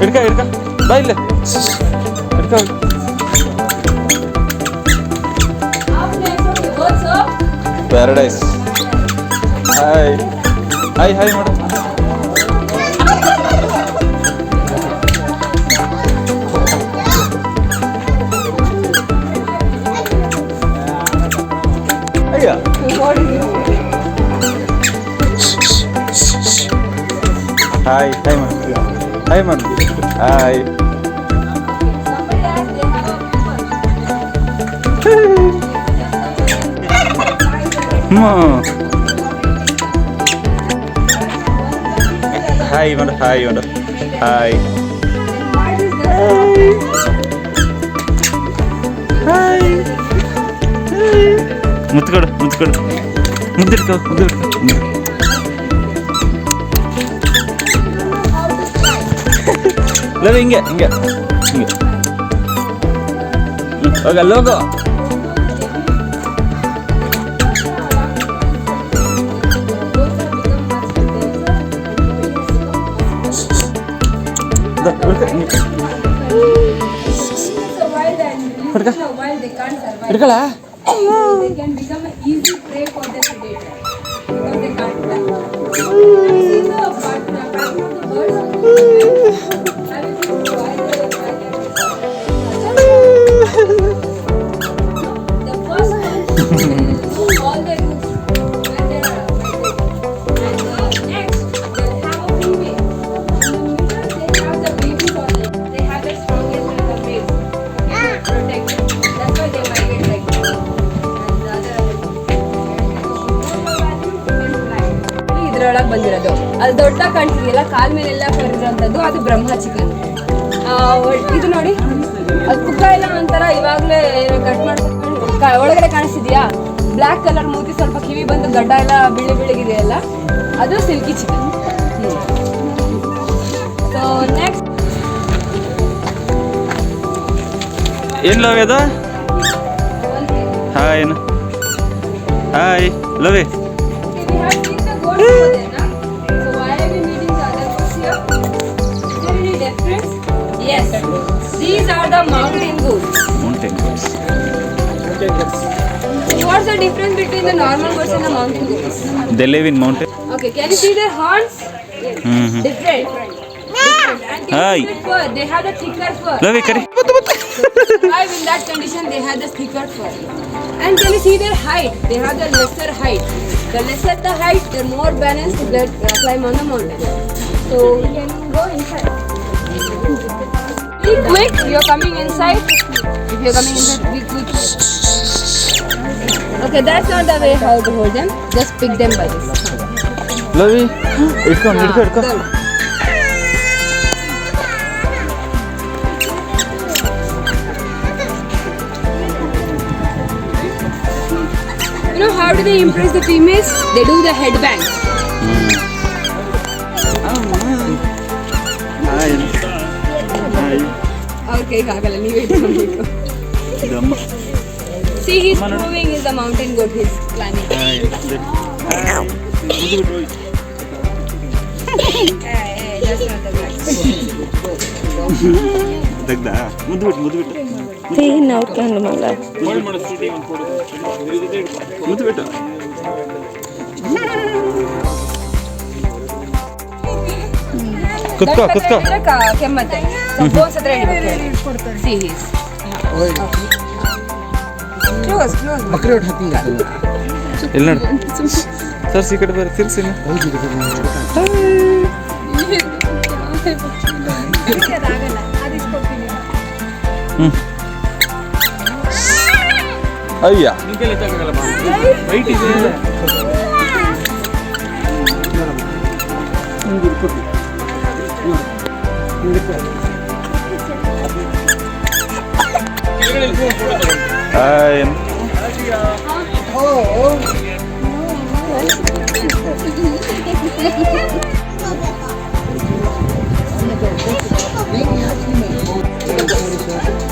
ಹಿಡ್ಕ ಬಾ ಇಲ್ಲ ಹಿಡ್ಕ. Paradise. Hi hi hi ಮಾಡು. ಅಯ್ಯ ಹಾಯ್ ಹಾಯ್ ಮಾಡು ಹಾಯ್ ಮಾಡು ಹಾಯ್. ಹಾಯ್ ಮಾಡು ಹಾಯ್ ಮಾಡು ಹಾಯ್ ಹಾಯ್. ಮುತ್ಕೊಡು ಮುದ್ದಿಡ್ಕೊ ಲವ್ ಹಿಂಗೆ ಹೋಗ logo. ಹಿಡ್ಕಳ. They can become an easy prey for the predator because they can't fly. See the pattern of the birds. Have you seen why they fly? The first one all their roots when they are and next they'll have a female. In the middle they have the babies on them. They have the strongest and the males. Protect them. That's why they migrate like that. ಇದ್ರೊಳಗೆ ಬಂದಿರೋದು ಅದು ದೊಡ್ಡ ಕಾಣ್ತಿದೆಯಲ್ಲ, ಕಾಲ್ ಮೇಲೆಲ್ಲ ಕರಿರೋಂಥದ್ದು ಅದು ಬ್ರಹ್ಮ chicken. ಇದು ನೋಡಿ ಅದು ಪುಕ್ಕ ಎಲ್ಲ ಒಂಥರ ಇವಾಗಲೇ ಕಟ್ ಮಾಡ್ಕೊಂಡು ಒಳಗಡೆ ಕಾಣಿಸ್ತಿದ್ಯಾ, ಬ್ಲ್ಯಾಕ್ ಕಲರ್ ಮೂತಿ, ಸ್ವಲ್ಪ ಕಿವಿ ಬಂದು ಗಡ್ಡ ಎಲ್ಲ ಬಿಳಿಗಿದೆಯಲ್ಲ, ಅದು ಸಿಲ್ಕಿ ಚಿಕನ್. ಸೊ ನೆಕ್ಸ್ಟ್ ಏನು ಲವ್ ಅದು? Hi hi love. Yes, these are the mountain goats. Mountain goats. What's the difference between the normal goats and the mountain goats? They live in mountain. Okay, can you see their horns? Mm-hmm. Different. And Hi. fur. They have the thicker fur. Love kare. Survive in that condition, they have the thicker fur. And can you see their height? They have the lesser height. The lesser the height, the more balanced to get climb on the mountain. So we can go inside. Be quick, you're coming inside. If you're coming inside, be quick. Okay, that's not the way how to hold them. Just pick them by this. Lovey, idko. You know how do they impress the females? They do the headbangs. Okay, Kakala, leave it. See, he's moving. Is the mountain goat. He's climbing. Hey, that's not the right. Dagda. Mudu. See, now can the mala. Mudu. ಕುತ್ಕೋ ಕೆಮ್ಮತ್ತೆ bones ಹತ್ರ ಹಿಡಿಬೇಕು. See his. Close. ಬಕ್ರಿ ಹೊಟ್ಟು ಹತ್ತಿ ಇಲ್ಲ ನೋಡಿ sir, ಈ ಕಡೆ ಬರ ತಿರ್ಸಿ. ಅಯ್ಯ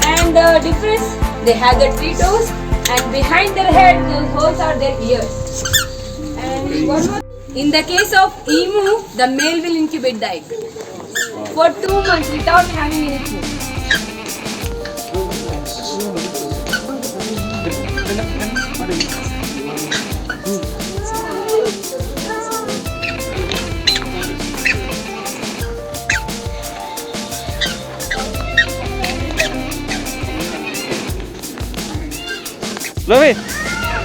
And the difference, they have the 3 toes, and behind their head, those holes are their ears. And one more, in the case of emu, the male will incubate the egg. for 2 months without having any food.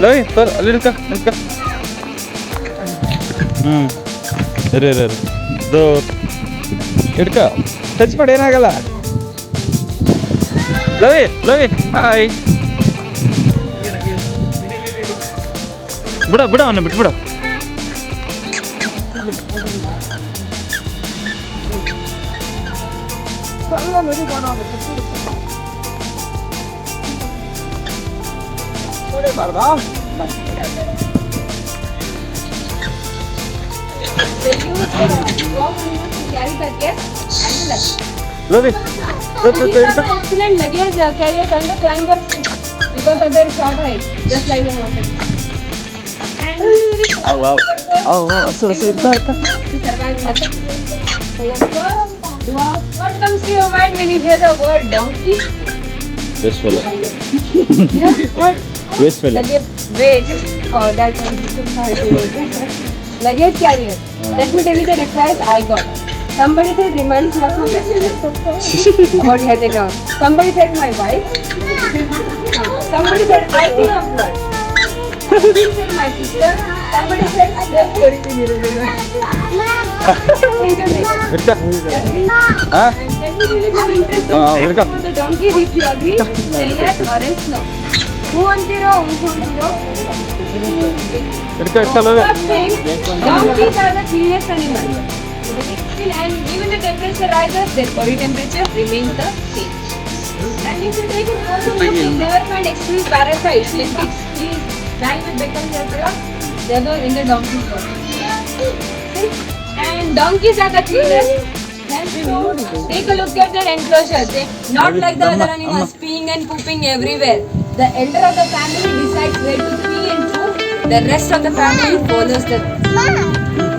Lavi sir ಅಲ್ಲಿ ಇಡ್ಕ ಇರು ಇದು ಇಡ್ಕ touch ಮಾಡಿ ಏನಾಗಲ್ಲ. Lavi hi ಬಿಡ ಅವನ್ನ ಬಿಟ್ಬಿಡ. Love it. Excellent luggage carrier and the climber because of their short height, just like the mountain. Oh wow. So what comes to your mind when you hear the word donkey? Wasteful. What? Wasteful. Luggage. Wait. Oh, that one. Luggage carrier. Let me tell you the replies I got. Somebody said reminds me of my about head and down. Somebody said my wife. Somebody said I think of blood. Somebody said my sister. Somebody said I love story to me. The donkey, if you agree, say yes or else no. Who wants zero? Donkeys are the cleanest animals. And even the temperature rises, their body temperature remains the same. And if you take it further, you will never find extreme parasites like fleas, diamond becomes they are in the donkey's body. And donkeys are the cleanest. Take a look at their enclosure. They not like the other animals peeing and pooping everywhere. The elder of the family decides where to pee and poop. The rest of the family follows the.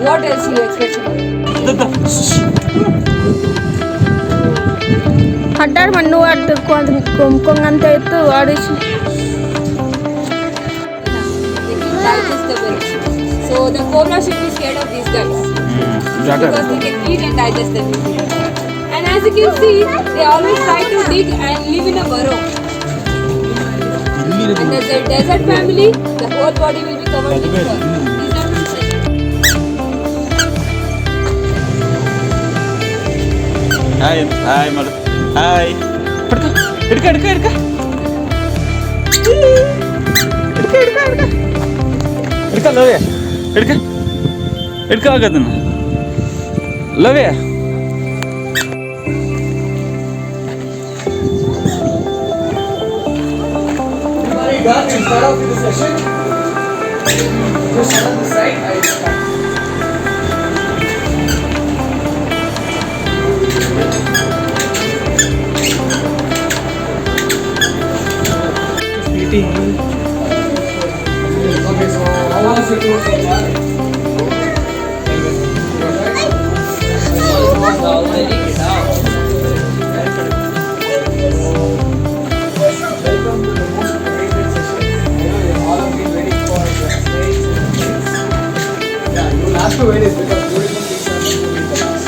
What else you expect? Hadar manu ada kong ante itu ada sih. So the cobra should be scared of these guys because they can eat and digest them. And as you can see, they always try to dig and live in a burrow. And as a desert family, the whole body will be covered with fur. These are fishes. Hi mother. Hi. Edka. Love. Edka agadana. Love. Done and start off with the session. Just stand on the side. I will start. Meeting. Okay, so how was it so far? Have to wait is because beautiful things are going to be the last.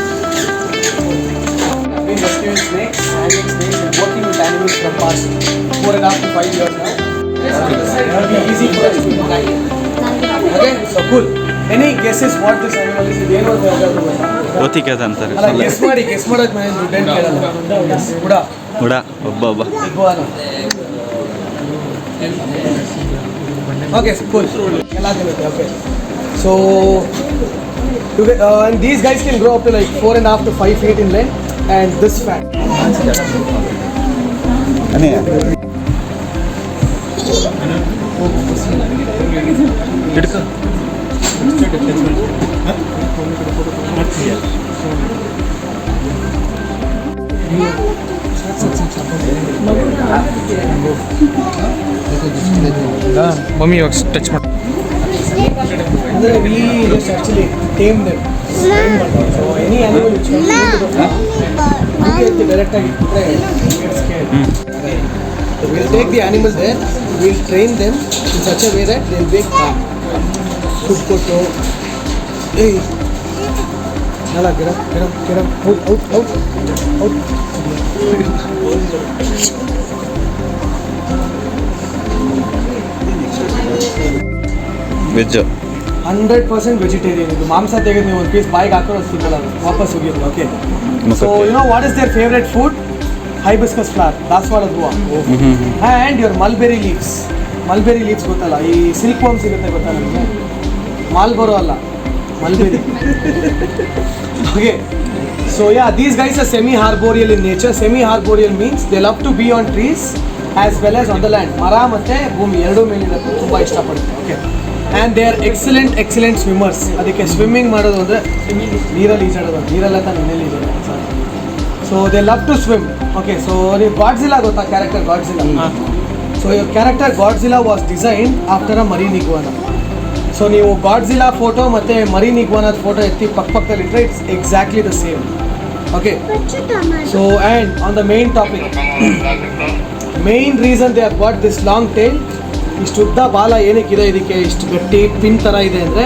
I've been rescuing snakes, handling snakes and working with animals from past 4.5 to 5 years now. It will be easy for us to guide. Okay, so cool. Any guesses what this animal is? ಏನು ಅಂತ ಹೇಳ್ತಾರೆ? ಓತಿಕೆ ಅಂತಾರೆ. ಅಲ್ಲ guess ಮಾಡೋಕೆ ನಾನು ದುಡ್ಡೇನು ಕೇಳಲ್ಲ. ಹುಡ ಒಬ್ಬ. Okay, cool. Okay. So, and these guys can grow up to like 4.5 to 5 feet in length, and this fat. Mummy ಇವಾಗ ಟಚ್ ಮಾಡಿ We just actually tame them. So any animal which comes into the farm, direct get scared. So we'll take the animals there, we'll train them in such a way that they'll be calm. Kupkoto, hey, Nala, get up, out. Veg 100% vegetarian. ಇದು ಮಾಂಸ ತೆಗೆದು ನೀವು ಒಂದು piece ಬಾಯಿಗೆ ಹಾಕೋದು ಸಿಗಲ್ಲ, ವಾಪಸ್ ಹೋಗಿರಲ್ಲ. Okay, so you know what is their favourite food? Hibiscus flower, ದಾಸವಾಳ ಹೂವು, and your mulberry leaves. Mulberry leaves ಗೊತ್ತಲ್ಲ, ಈ ಸಿಲ್ಕ್ ವರ್ಮ್ ಸಿಗುತ್ತೆ ಗೊತ್ತಾ ನಿಮಗೆ? ಮಾಲ್ಬರೋ ಅಲ್ಲ, mulberry. Okay, so yeah, these guys are semi arboreal in nature. Semi arboreal means they love to be on trees as well as on the land. ಮರ ಮತ್ತು ಭೂಮಿ ಎರಡೂ ಮೇಲಿರುತ್ತೆ, ತುಂಬ ಇಷ್ಟಪಡುತ್ತೆ. Okay, and they R excellent swimmers. ಅದಕ್ಕೆ swimming ಮಾಡೋದು ಅಂದರೆ ನೀರಲ್ಲಿ ಈಜಾಡೋದು, ನೀರಲ್ಲ ತಾನು ಮನೇಲಿ ಈಜಾಡೋದು. So they love to swim. Okay, so ನೀವು ಗಾಡ್ಜಿಲ್ಲಾ ಗೊತ್ತಾ, character Godzilla? So your character Godzilla was designed after a marine iguana. So ನೀವು ಗಾಡ್ಜಿಲ್ಲಾ ಫೋಟೋ ಮತ್ತು ಮರೀನ್ ಇಗ್ವಾನಾದ ಫೋಟೋ ಎತ್ತಿ ಪಕ್ಕದಲ್ಲಿ ಇಟ್ಟರೆ it's exactly the same. Okay, so and on the main topic, main reason they have got this long tail. ಇಷ್ಟು ಉದ್ದ ಬಾಲ ಏನಕ್ಕಿದೆ ಇದಕ್ಕೆ, ಇಷ್ಟು ಗಟ್ಟಿ ಪಿನ್ ಥರ ಇದೆ ಅಂದರೆ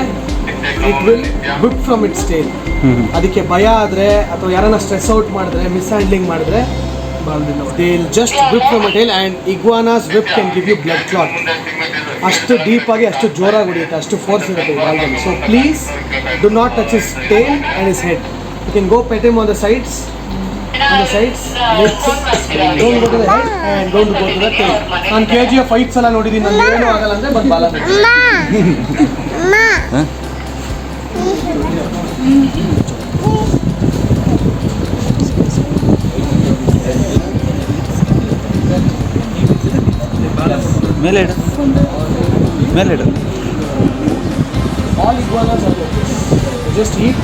it will whip from its tail. ಅದಕ್ಕೆ ಭಯ ಆದರೆ ಅಥವಾ ಯಾರನ್ನ ಸ್ಟ್ರೆಸ್ ಔಟ್ ಮಾಡಿದ್ರೆ, ಮಿಸ್ಹ್ಯಾಂಡ್ಲಿಂಗ್ ಮಾಡಿದ್ರೆ, they will just whip from a tail. And iguanas whip can give you blood clot. ಅಷ್ಟು ಡೀಪಾಗಿ, ಅಷ್ಟು ಜೋರಾಗಿ ಹೊಡೆಯುತ್ತೆ, ಅಷ್ಟು ಫೋರ್ಸ್ ಇರುತ್ತೆ ಇವಾಗಲೇ. So please do not touch his tail and his head. You can go pet him on the sides. Don't go to the head and don't go to the tail. ನಾನು KGF 5 ಸಲ ನೋಡಿದ್ದೀನಿ, ನನಗೆ ಏನೂ ಆಗಲ್ಲ ಅಂದರೆ ಬಂದು ಬಾಲ ಮೇಲೆ ಇಡು. All iguanas are like this. They just eat.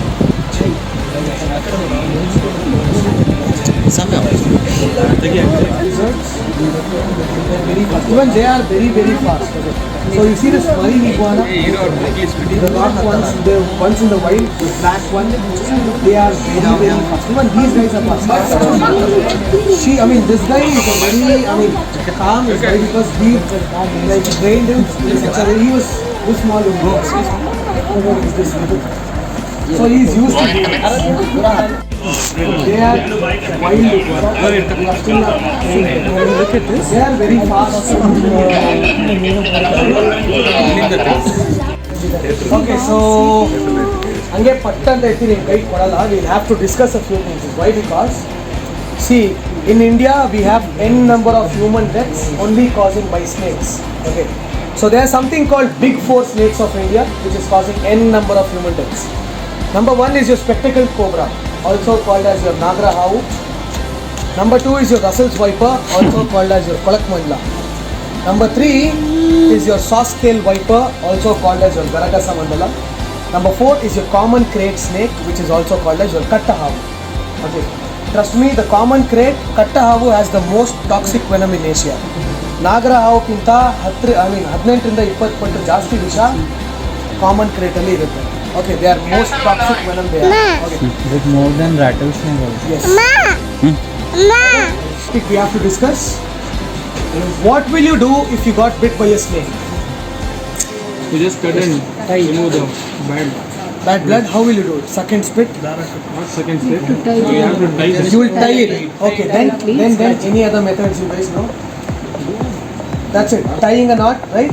Even they are very fast. Okay. So you see this marine iguana, the rock ones, the ones in the wild, the black one, they are very fast. Even these guys are fast. This guy is a very, calm. Is very because we like trained him. He was this small. So he is used to it. They are wild. Look at this. They are very fast. Okay, so hangge patta anta itti nin guide kodalla. We will have to discuss a few things. Why? Because see, in India we have n number of human deaths only causing by snakes. Okay, so there is something called big four snakes of India which is causing n number of human deaths. Number 1 is your spectacled cobra, also called as your Nagra havu. Number 2 is your Russell's viper, also called as your Kolak mandla. Number 3 is your saw-scale viper, also called as your Garakasa mandala. Number 4 is your common crate snake, which is also called as your Katta havu. Okay, trust me, the common crate Katta havu has the most toxic venom in Asia. Nagra havu kinta 18 20 ಪಟ್ಟು ಜಾಸ್ತಿ ವಿಷ common crate ಅಲ್ಲಿ ಇರುತ್ತೆ. Okay, they are most toxic venom they are. Okay. Is it more than rattlesnake also? Yes. We have to discuss. What will you do if you got bit by a snake? You just cut and remove the Bad blood. How will you do it? Suck and spit? not second step. You have to tie You will tie it. Okay. Then any other methods you guys know? That's it. Tying a knot, right?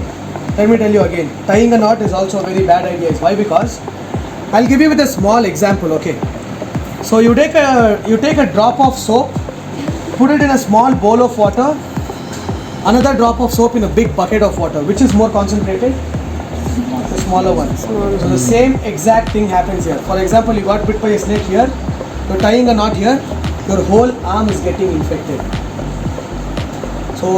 Let me tell you again. Tying a knot is also a very bad idea. Why? Because I'll give you with a small example. Okay. So you take a drop of soap, put it in a small bowl of water, another drop of soap in a big bucket of water. Which is more concentrated? The smaller one. So the same exact thing happens here. For example, you got bit by a snake here, you're tying a knot here, your whole arm is getting infected. So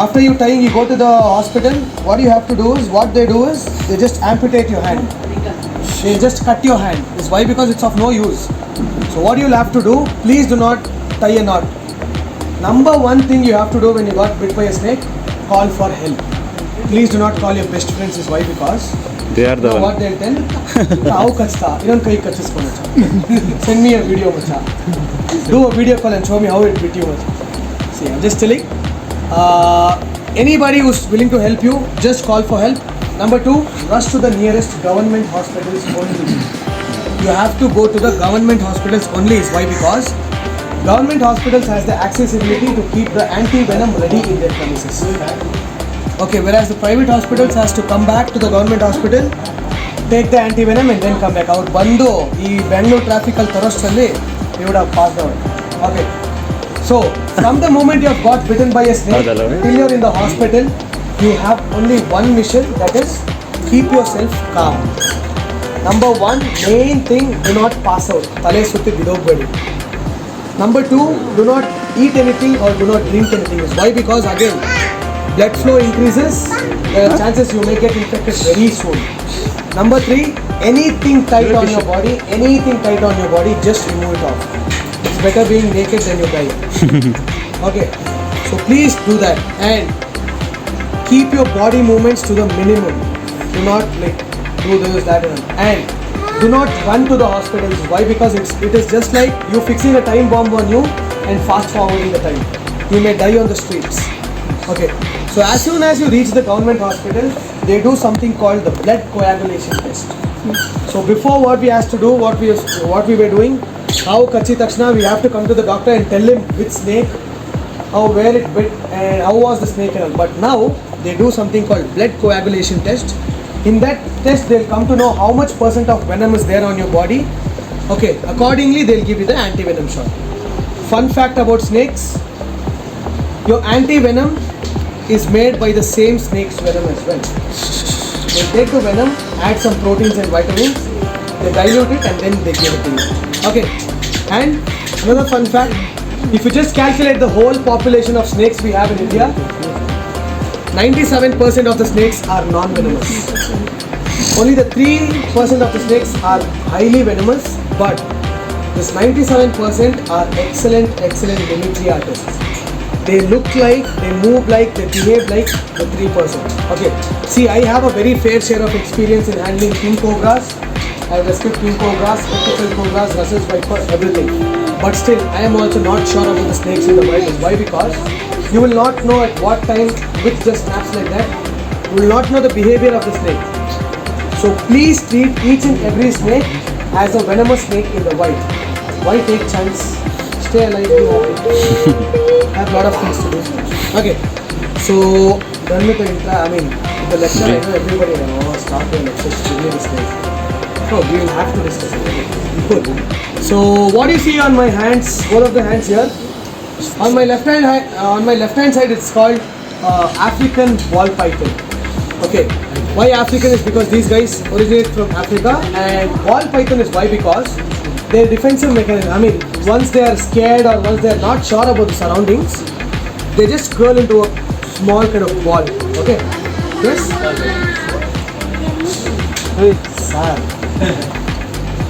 after you tying, you go to the hospital. What you have to do is, they just amputate your hand. They just cut your hand. It's why? Because it's of no use. So what you'll have to do, please do not tie a knot. Number one thing you have to do when you got bit by a snake, call for help. Please do not call your best friends. Is why? Because They are the know one. what they'll tell? How kachta? Inondu kai kachisko macha. Send me a video macha. Do a video call and show me how it bit you macha. See, I'm just telling. Anybody who's willing to help you, just call for help. Number 2, rush to the nearest government hospitals only. You have to go to the government hospitals only. Why? Because government hospitals has the accessibility to keep the anti-venom ready in their premises. Okay, whereas the private hospitals has to come back to the government hospital, take the anti-venom and then come back out. Bando, ee Bangalore traffic al tarasthalli, you would have passed out. Okay. So, from the moment you have got bitten by a snake till you're in the hospital, you have only one mission, that is, keep yourself calm. Number 1, main thing, do not pass out. Tale sutti bidogbedi. Number 2, do not eat anything or do not drink anything. Why? Because again, blood flow increases, there are chances you may get infected very soon. Number 3, anything tight on your body, just remove it off. It's better being naked than you die. Okay, so please do that and keep your body movements to the minimum. Do not do this, that and do not run to the hospitals. Why? Because it is just like you fixing a time bomb on you and fast forwarding the time. You may die on the streets. Okay, so as soon as you reach the government hospital, they do something called the blood coagulation test. So before what we have to do, what we were doing, how kachi takshana, we have to come to the doctor and tell him which snake, where it bit and how was the snake and all. But now they do something called blood coagulation test. In that test, they'll come to know how much % of venom is there on your body. Okay, accordingly, they'll give you the anti-venom shot. Fun fact about snakes, your anti-venom is made by the same snake's venom as well. They take the venom, add some proteins and vitamins, they dilute it and then they give it to you. Okay, and another fun fact, if you just calculate the whole population of snakes we have in India, 97% of the snakes are non-venomous. Only the 3% of the snakes are highly venomous, but this 97% are excellent mimicry artists. They look like, they move like, they behave like the 3%. Okay, see, I have a very fair share of experience in handling king cobras. I have rescued king cobras, spectacled cobras, Russell's viper, everything. But still, I am also not sure about the snakes in the wild. Why? Because you will not know at what time which just snaps like that. You will not know the behavior of the snake. So please treat each and every snake as a venomous snake in the wild. Why take chance? Stay alive, be happy. I have a lot of things to do. Okay, so done with the intro. I mean, the lecture, I know everybody start the lecture, give me the snake. No, we will have to discuss it. Good. So what you see on my hands, both of the hands here, on my left hand side it's called African ball python. Okay, why African is because these guys originate from Africa, and ball python is why because their defensive mechanism, I mean, once they are scared or once they are not sure about the surroundings, they just curl into a small kind of ball. Okay, yes. Hey, sir.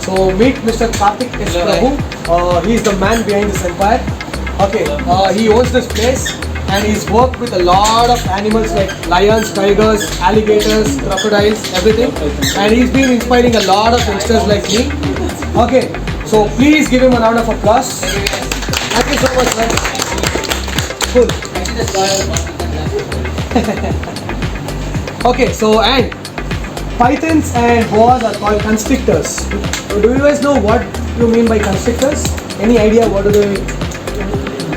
So meet Mr. Karthik S. Prabhu. He is the man behind this empire. Okay, he owns this place and he's worked with a lot of animals like lions, tigers, alligators, crocodiles, everything. And he's been inspiring a lot of youngsters like me. Okay, so please give him a round of applause. Thank you so much, man. Cool. Okay, so and pythons and boas are called constrictors. Do you guys know what you mean by constrictors? Any idea what do they mean?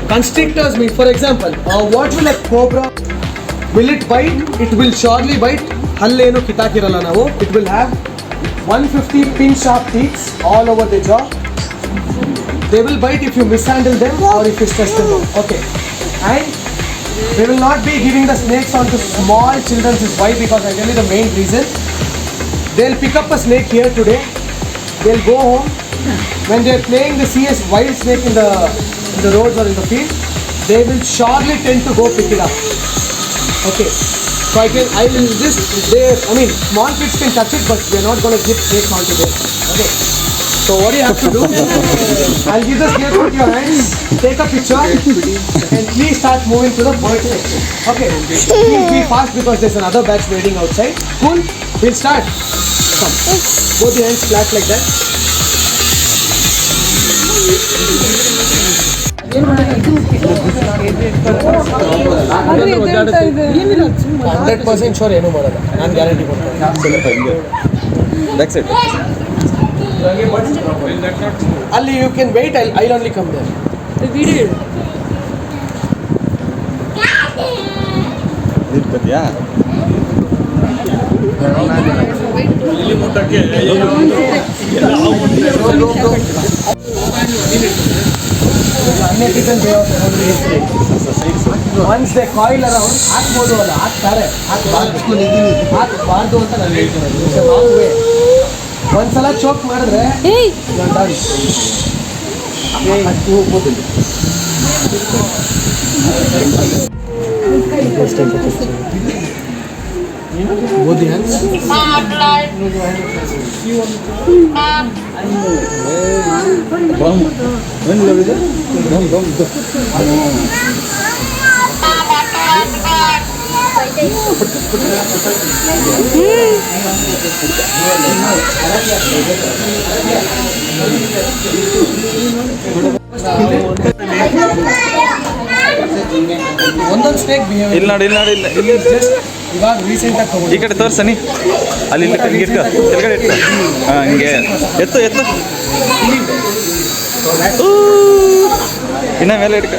Constrictors mean, for example, what will a cobra, will it bite? It will surely bite. Hallenu kitakirala navu. It will have 150 pin sharp teeth all over the jaw. They will bite if you mishandle them or if you stress them out. Okay, and they will not be giving the snakes onto small children. This is why, because I tell you the main reason. They'll pick up a snake here today. They'll go home. When they're playing, they see a wild snake in the roads or in the field. They will surely tend to go pick it up. Okay. So I will just, I mean, small kids can touch it, but we're not going to give snakes onto them. Okay. So what you have to do, I'll give the scale with your hands, take a picture, and please start moving to the bird section. Okay, please be fast because there's another batch waiting outside. Cool, we'll start. Come, both the hands flat like that. 100% sure ಏನು ಮಾಡಲ್ಲ, ನಾನು guarantee ಕೊಡ್ತೀನಿ. Back side ಅಲ್ಲಿ you can wait, I'll only come there. ಇರ್ತೀಯಾ Once they coil around, ಹಾಕ್ಬೋದು ಅಲ್ಲ, ಹಾಕ್ತಾರೆ, ಹಾಕ್ಬಾರ್ದು ಅಂತ ನಾನು ಹೇಳ್ತೀನಿ. It's a long way. ಒಂದ್ಸಲ ಚೋಕ್ ಮಾಡಿದ್ರೆ you're done. Both the hands. ಒಂದೊಂದು ಸ್ನೇಕ್ ಬಿಹೇವ್ ಇಲ್ಲಿ ನೋಡಿ ಇಲ್ಲಿ ಜಸ್ಟ್ ಇವಾಗ ರೀಸೆಂಟ್ ಆಗಿ ತಗೊಂಡು ಈ ಕಡೆ ತೋರ್ಸನಿ ಅಲ್ಲಿ ಇಲ್ಲಿ ಇಟ್ಕೊ ಕೆಳಗಡೆ ಇಟ್ಕೊ ಹಾಂ ಹಿಂಗೆ ಎತ್ತು ಇನ್ನ ಮೇಲೆ ಇಟ್ಕೊ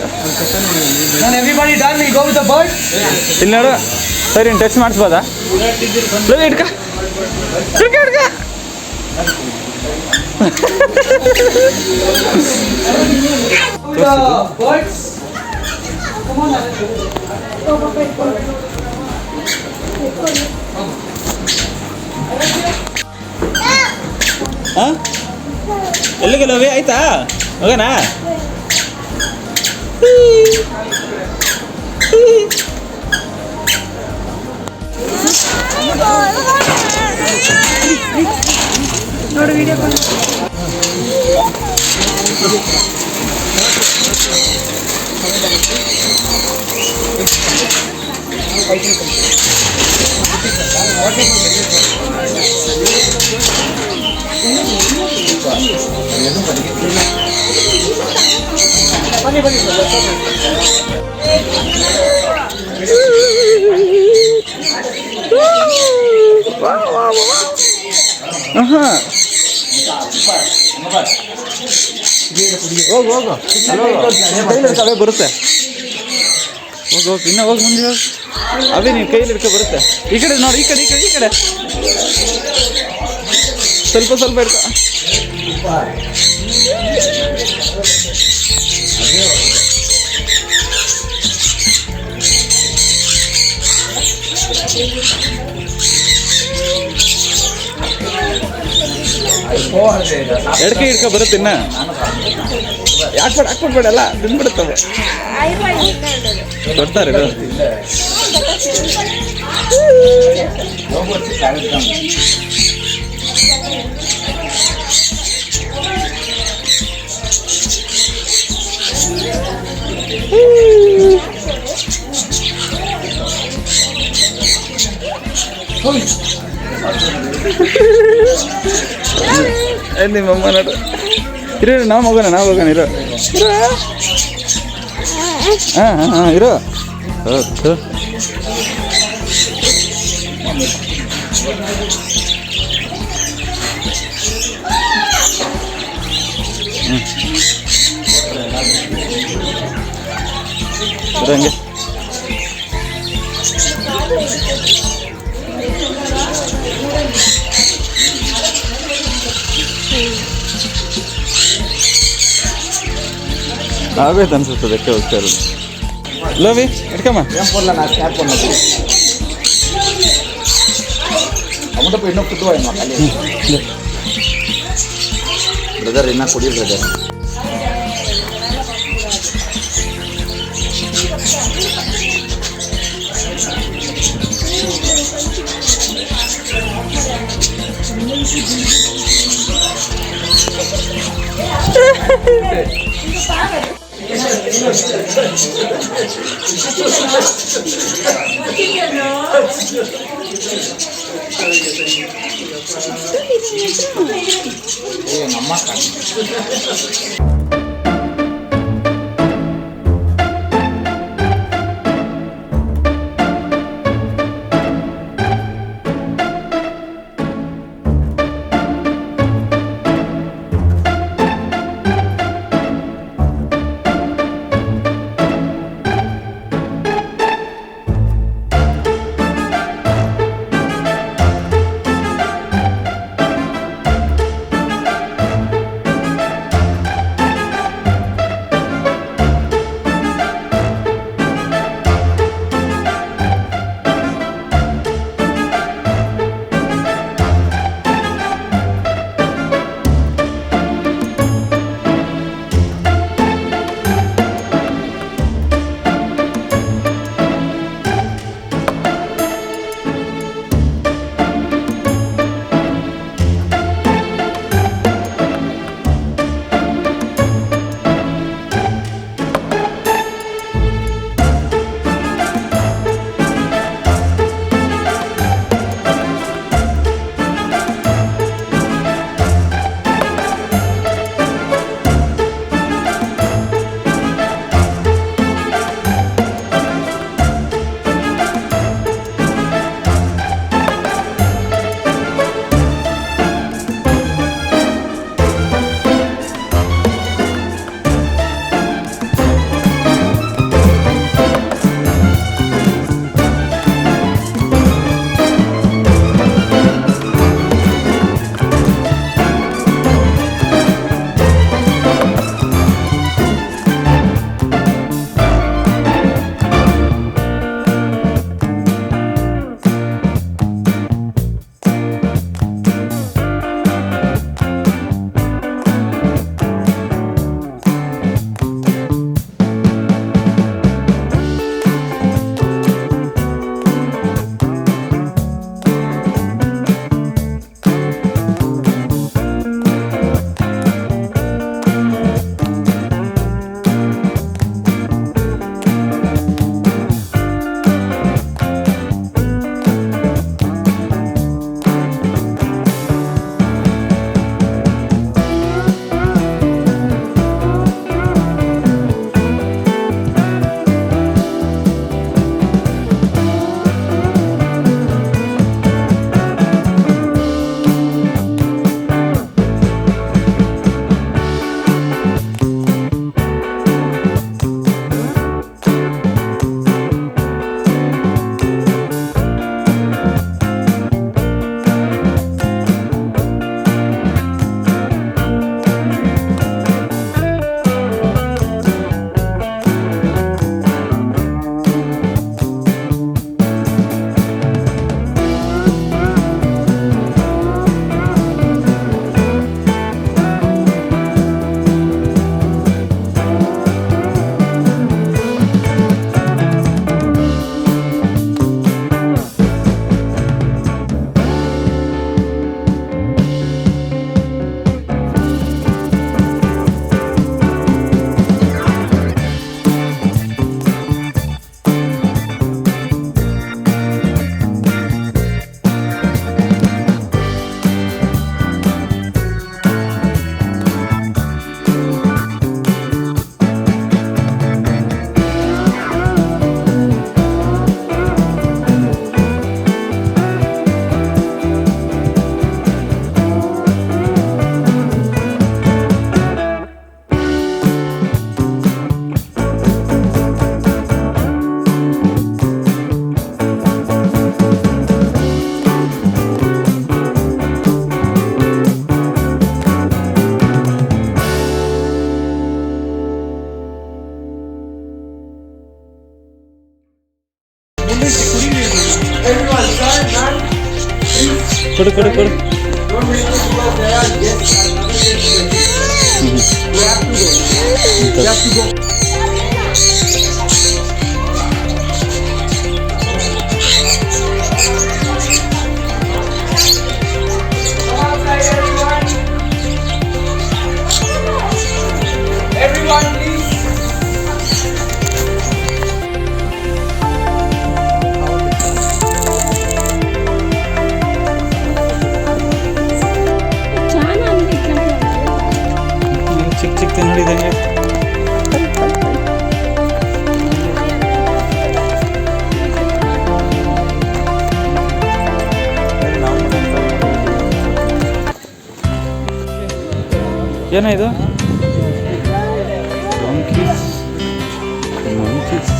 ನಾನು everybody done, will go with the bird. ಇಲ್ಲಿ ನೋಡು ಸರಿ ಟಚ್ ಮಾಡಿಸ್ಬೋದಾ ಇಟ್ಕ Birds. Come on. ಹಾಂ ಎಲ್ಲಿಗೆಲ್ಲವೇ ಆಯ್ತಾ ಹೋಗೋಣ ನೋಡಿ ವಿಡಿಯೋ ಹೋಗು ಅವೇ ಬರುತ್ತೆ ಹೋಗಿ ಇನ್ನೂ ಹೋಗಿ ಮುಂದೆ ಹೋಗಿ ಅವೇ ನೀವು ಕೈಯಲ್ಲಿ ಹಿಡ್ಕೊ ಬರುತ್ತೆ ಈ ಕಡೆ ನೋಡಿ ಈ ಕಡೆ ಸ್ವಲ್ಪ ಹಿಡ್ಕೊ ಎಡಕೆ ಹಿಡ್ಕೊ ಬರುತ್ತೆ ಇನ್ನ ಹಾಕ್ಬಿಡ್ಬೇಡಲ್ಲ ತಿಂದ್ಬಿಡುತ್ತವೆ ಕೊಡ್ತಾರೆ ನಿಮ್ಮಮ್ಮ ನೋಡು ಇರೋ ನಾವು ಹೋಗೋಣ ಇರೋ ಹಾಂ ಇರೋ ಹೌದು ಹಂಗೆ ಆಗೋಯ್ತು ಅನ್ಸುತ್ತೆ ಅದಕ್ಕೆ ಹೋಗ್ತಾ ಇರೋದು ಲೋವಿ ಇಟ್ಕಮ್ಮ ಬ್ರದರ್ ಇನ್ನ ಕುಡಿ ಬ್ರದರ್ ಕೊಡು ಕೊಡು ಕೊಡು. ಏನೋ ಇದು ಮಂಕೀಸ್ ಮಂಕೀಸ್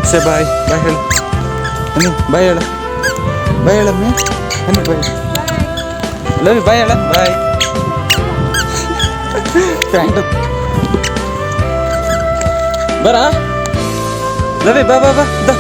ಸೇ ಬಾಯ್ ಬಾಯ್ ಹೇಳು ಅನ್ನಿ ಬಾಯ್ ಹೇಳ ಬಾಯ್ ಹೇಳಮ್ಮಿ ಅನ್ನಿ ಬಾಯ್ ಲವ್ ಬಾಯ್ ಹೇಳ ಬಾಯ್ ಪ್ಯಾಂಟ್ ಬರ ಲವಿ ಬಾ ಬಾ ಬಾ ದ